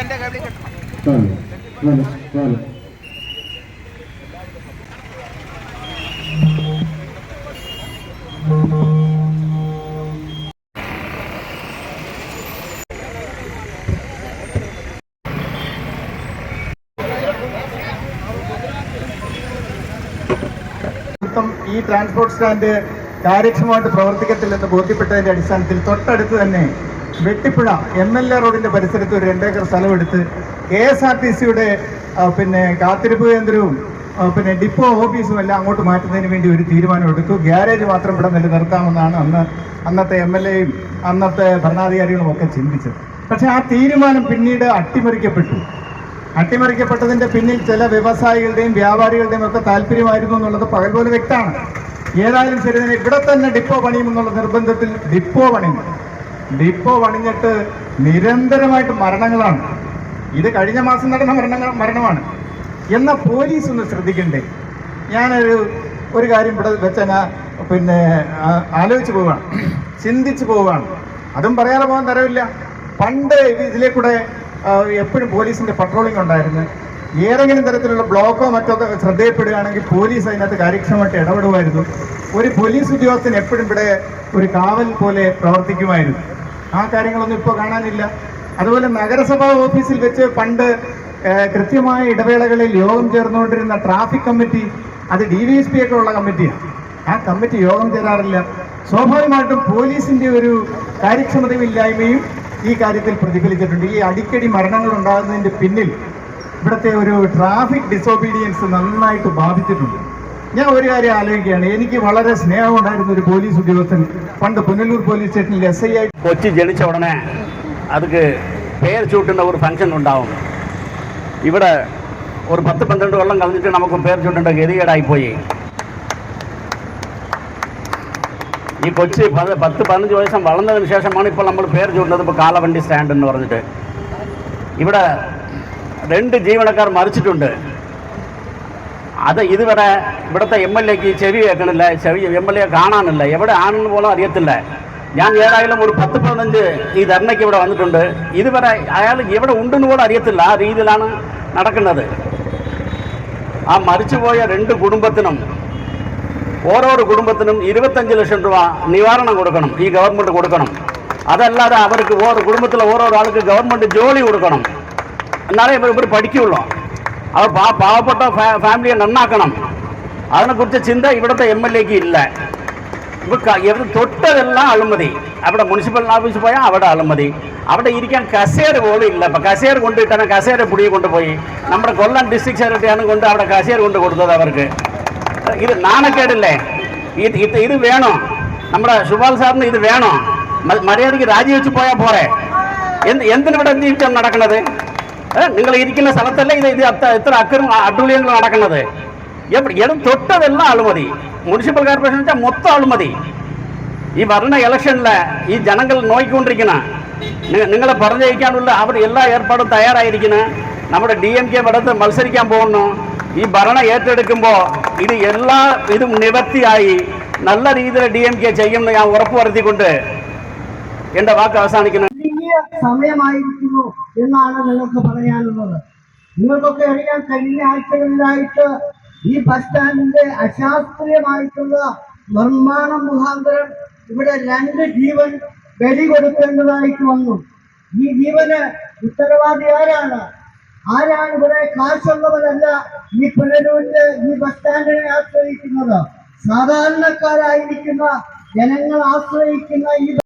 ഈ transport stand കാര്യക്ഷമമായിട്ട് പ്രവർത്തിക്കത്തില്ലെന്ന് ബോധ്യപ്പെട്ടതിന്റെ അടിസ്ഥാനത്തിൽ തൊട്ടടുത്ത് തന്നെ വെട്ടിപ്പുഴ MLA റോഡിന്റെ പരിസരത്ത് ഒരു 2 ഏക്കർ സ്ഥലമെടുത്ത് KSRTCയുടെ കാത്തിരിപ്പ് കേന്ദ്രവും ഡിപ്പോ ഓഫീസും എല്ലാം അങ്ങോട്ട് മാറ്റുന്നതിന് വേണ്ടി ഒരു തീരുമാനം എടുത്തു. ഗ്യാരേജ് മാത്രം ഇവിടെ നിലനിർത്താമെന്നാണ് അന്നത്തെ MLAയും അന്നത്തെ ഭരണാധികാരികളും ഒക്കെ ചിന്തിച്ചത്. പക്ഷെ ആ തീരുമാനം പിന്നീട് അട്ടിമറിക്കപ്പെട്ടതിന്റെ പിന്നിൽ ചില വ്യവസായികളുടെയും വ്യാപാരികളുടെയും ഒക്കെ താല്പര്യമായിരുന്നു എന്നുള്ളത് പകൽ പോലെ വ്യക്തമാണ്. ഏതായാലും ശരി, ഇവിടെ തന്നെ ഡിപ്പോ പണിയുമെന്നുള്ള നിർബന്ധത്തിൽ ഡിപ്പോ പണിഞ്ഞിട്ട് നിരന്തരമായിട്ട് മരണങ്ങളാണ്. ഇത് കഴിഞ്ഞ മാസം നടന്ന മരണമാണ്. എന്നാൽ പോലീസ് ഒന്ന് ശ്രദ്ധിക്കണ്ടേ? ഒരു കാര്യം ഇവിടെ വെച്ചാൽ ആലോചിച്ച് പോവുകയാണ്, ചിന്തിച്ച് പോവുകയാണ്. അതും പറയാതെ പോകാൻ തരവില്ല. പണ്ട് ഇതിലേക്കൂടെ എപ്പോഴും പോലീസിന്റെ പട്രോളിംഗ് ഉണ്ടായിരുന്നു. ഏതെങ്കിലും തരത്തിലുള്ള ബ്ലോക്കോ മറ്റോ ശ്രദ്ധയിൽപ്പെടുകയാണെങ്കിൽ പോലീസ് അതിനകത്ത് കാര്യക്ഷമമായിട്ട് ഇടപെടുമായിരുന്നു. ഒരു പോലീസ് ഉദ്യോഗസ്ഥൻ എപ്പോഴും ഇവിടെ ഒരു കാവൽ പോലെ പ്രവർത്തിക്കുമായിരുന്നു. ആ കാര്യങ്ങളൊന്നും ഇപ്പോൾ കാണാനില്ല. അതുപോലെ നഗരസഭാ ഓഫീസിൽ വെച്ച് പണ്ട് കൃത്യമായ ഇടവേളകളിൽ യോഗം ചേർന്നുകൊണ്ടിരുന്ന ട്രാഫിക് കമ്മിറ്റി, അത് DVSP ഒക്കെ ഉള്ള കമ്മിറ്റിയാണ്. ആ കമ്മിറ്റി യോഗം ചേരാറില്ല. സ്വാഭാവികമായിട്ടും പോലീസിന്റെ ഒരു കാര്യക്ഷമതയില്ലായ്മയും ഈ കാര്യത്തിൽ പ്രതിഫലിച്ചിട്ടുണ്ട്. ഈ അടിക്കടി മരണങ്ങൾ ഉണ്ടാകുന്നതിന്റെ പിന്നിൽ ഇവിടുത്തെ ഒരു ട്രാഫിക് ഡിസോബീഡിയൻസ് നന്നായിട്ട് ബാധിച്ചിട്ടുണ്ട്. ഞാൻ ഒരു കാര്യം ആലോചിക്കുകയാണ്. എനിക്ക് വളരെ സ്നേഹമുണ്ടായിരുന്ന ഒരു പോലീസ് ഉദ്യോഗസ്ഥൻ പണ്ട് പുനലൂർ പോലീസ് സ്റ്റേഷനിൽ SI ആയി കൊച്ചി ജനിച്ച ഉടനെ அதுக்கு പേര് ചൂട്ടുന്ന ഒരു ഫംഗ്ഷൻ ഉണ്ടാവും. ഇവിടെ ഒരു 10-12 കൊല്ലം കളഞ്ഞിട്ട് നമുക്ക് പേര് ചൂട്ടേണ്ട ഗതികേടായിപ്പോയി. ഈ കൊച്ചി 10-15 വയസ്സം വളർന്നതിന് ശേഷമാണ് ഇപ്പോൾ നമ്മൾ പേര് ചൂട്ടുന്നത്. ഇപ്പോൾ കാളവണ്ടി സ്റ്റാൻഡ് എന്ന് പറഞ്ഞിട്ട് ഇവിടെ 2 ജീവനക്കാർ മരിച്ചിട്ടുണ്ട്. അത് ഇതുവരെ ഇവിടുത്തെ MLAക്ക് ചെവി കേൾക്കണില്ല, MLA കാണാനില്ല, എവിടെ ആണെന്ന് പോലും അറിയത്തില്ല. ഞാൻ ഏതായാലും ഒരു 10-15 ഈ ധർണയ്ക്ക് ഇവിടെ വന്നിട്ടുണ്ട്. ഇതുവരെ അയാൾ എവിടെ ഉണ്ടെന്ന് പോലും അറിയത്തില്ല. ആ രീതിയിലാണ് നടക്കുന്നത്. ആ മരിച്ചുപോയ 2 കുടുംബത്തിനും ഓരോരോ കുടുംബത്തിനും 25 ലക്ഷം രൂപ നിവാരണം കൊടുക്കണം, ഈ ഗവൺമെൻറ് കൊടുക്കണം. അതല്ലാതെ അവർക്ക് കുടുംബത്തിലെ ഓരോരോ ആൾക്ക് ഗവൺമെൻറ് ജോലി കൊടുക്കണം. എന്നാലേ ഇവർ പഠിക്കുകയുള്ളൂ. അവർ പാവപ്പെട്ട ഫാമിലിയെ നന്നാക്കണം. അതിനെക്കുറിച്ച് ചിന്ത ഇവിടുത്തെ MLAക്ക് ഇല്ല. ഇവർ തൊട്ടതെല്ലാം അഴിമതി. അവിടെ മുനിസിപ്പൽ ഓഫീസിൽ പോയാൽ അവിടെ അഴിമതി. അവിടെ ഇരിക്കാൻ കസേര പോലും ഇല്ല. അപ്പം കസേര കൊണ്ടിട്ടാണ് കസേര പുടിയെ കൊണ്ടുപോയി നമ്മുടെ കൊല്ലം ഡിസ്ട്രിക്ട് സെക്രട്ടറിയാണ് കൊണ്ട് അവിടെ കസേര കൊണ്ട് കൊടുത്തത് അവർക്ക്. ഇത് നാണക്കേടില്ലേ? ഇത് വേണോ? നമ്മുടെ സുഭാൽ സാറിന് ഇത് വേണോ? മര്യാദയ്ക്ക് രാജിവെച്ച് പോയാൽ പോരെ? എന്തിനിവിടെ എന്ത് നടക്കുന്നത്? നിങ്ങൾ ഇരിക്കുന്ന സ്ഥലത്തല്ലേ ഇത് എത്ര അഡ്വലിയങ്ങൾ നടക്കുന്നത്? തൊട്ടതെല്ലാം അഴിമതി. മുനിസിപ്പൽ കോർപ്പറേഷൻ വെച്ചാൽ മൊത്തം അഴിമതി. ഈ വരുന്ന ഇലക്ഷനിൽ ഈ ജനങ്ങൾ നോക്കിക്കൊണ്ടിരിക്കുന്ന നിങ്ങളെ പറഞ്ഞയക്കാനുള്ള അവർ എല്ലാ ഏർപ്പാടും തയ്യാറായിരിക്കുന്നത്. നമ്മുടെ DMK ഇടത്ത് മത്സരിക്കാൻ പോകുന്നു. ഈ ഭരണം ഏറ്റെടുക്കുമ്പോൾ ഇതും നിവൃത്തിയായി നല്ല രീതിയിൽ DMK ചെയ്യുമെന്ന് ഞാൻ ഉറപ്പുവരുത്തിക്കൊണ്ട് എൻ്റെ വാക്ക് അവസാനിക്കുന്നു. സമയമായിരിക്കുന്നു എന്നാണ് നിങ്ങൾക്ക് പറയാനുള്ളത്. നിങ്ങൾക്കൊക്കെ അറിയാം, കഴിഞ്ഞ ആഴ്ചകളിലായിട്ട് ഈ ബസ് സ്റ്റാൻഡിന്റെ അശാസ്ത്രീയമായിട്ടുള്ള നിർമ്മാണം മുഖാന്തരം ഇവിടെ 2 ജീവൻ ബലി കൊടുക്കേണ്ടതായിട്ട് വന്നു. ഈ ജീവന് ഉത്തരവാദി ആരാണ്? ഇവിടെ കാശുള്ളവരല്ല ഈ പുനലൂരിന്റെ ഈ ബസ് സ്റ്റാൻഡിനെ ആശ്രയിക്കുന്നത്. സാധാരണക്കാരായിരിക്കുന്ന ജനങ്ങൾ ആശ്രയിക്കുന്ന ഈ